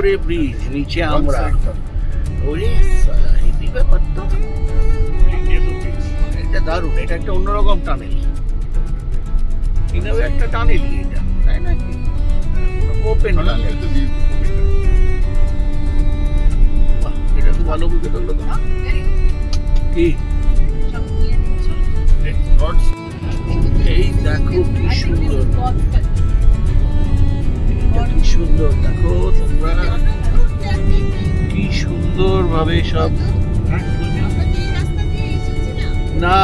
উপরে ব্রিজ, নিচে আমরা। ওরে সালা, হেভি ব্যাপার তো। এটা দারুণ, এটা একটা অন্যরকম টানেল। কিভাবে একটা টানেল এটা, তাই নাকি? Open tunnel. বাহ, এটা খুব ভালো বুঝে ধরলো তো। কি এই দেখো কি সুন্দর, কি সুন্দর দেখো তোমরা, কি সুন্দর ভাবে সব। না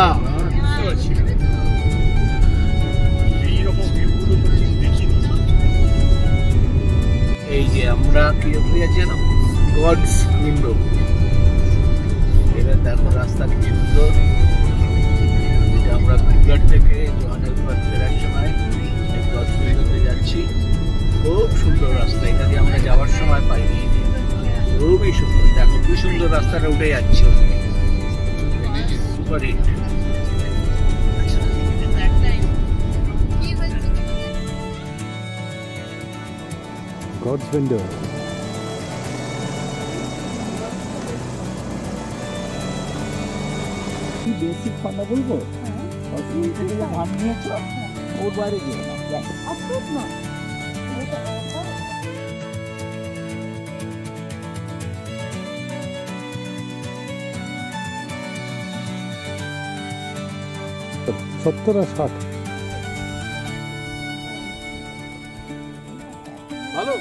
এই যে আমরা কি আছে না, গডস উইন্ডো। এবার দেখো রাস্তা কি সুন্দর। আমরা কুগড় থেকে জোহানেসবার্গ ফেরার সময় গডস উইন্ডোতে যাচ্ছি। খুব সুন্দর রাস্তা, এটা দিয়ে আমরা যাওয়ার সময় পাইনি। খুবই সুন্দর, দেখো কি সুন্দর রাস্তাটা উঠে যাচ্ছে। Super hit. God's Window. Basic কথা বলবো, ধান নিয়েছ ওর বাইরে গিয়ে না। সত্তর আর 60 ভালো।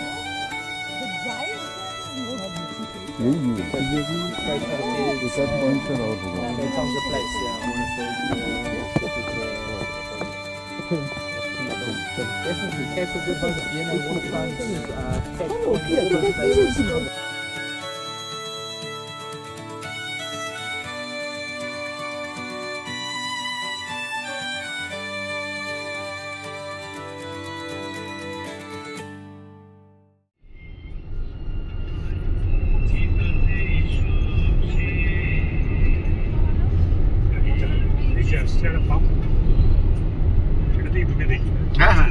হ্যাঁ হ্যাঁ,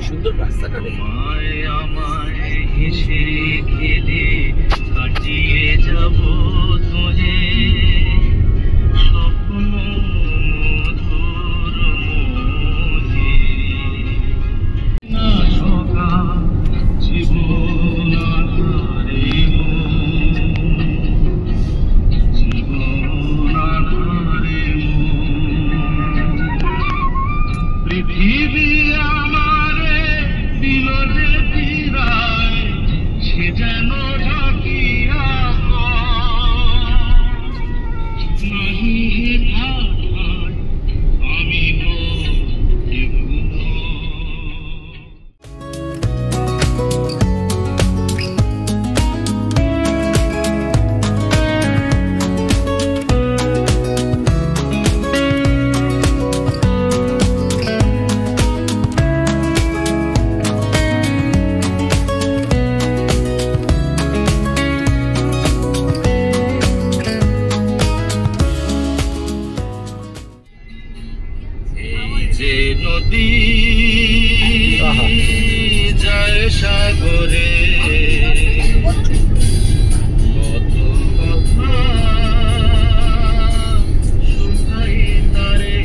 সুন্দর রাস্তাটা হেসে খেলে কাটিয়ে যাব তোরে স্বপ্ন মধুর মনে না সকা জীবন আধারে জীবন আধারে পৃথিবী আমারে দিল যে ফিরায় সে যেন ঢাকিয়া নাহি ঠাঠায় আমি যে নদী যায় সাগরে কত কথা শুধাই তারে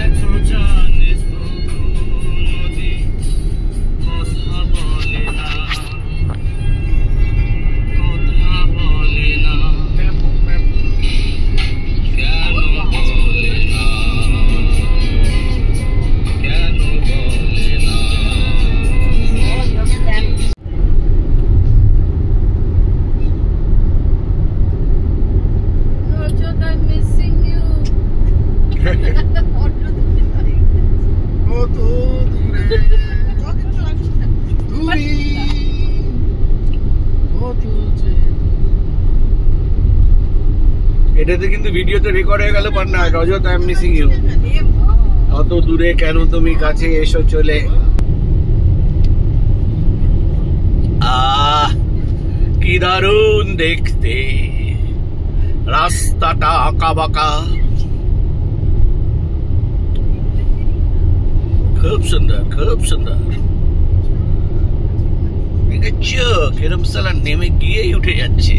এত জানে তো নদী কথা বলে না, কথা বলে না, কেন বলে না, কেন বলে না। এটাতে কিন্তু ভিডিওতে রেকর্ড হয়ে গেল পার না, রজত আই এম মিসিং ইউ। অত দূরে কেন তুমি কাছে এসো চলে। কি দারুণ দেখতে, রাস্তাটা আঁকা বাঁকা, খুব সুন্দর খুব সুন্দর। চোখ এরম সালা নেমে গিয়েই উঠে যাচ্ছে।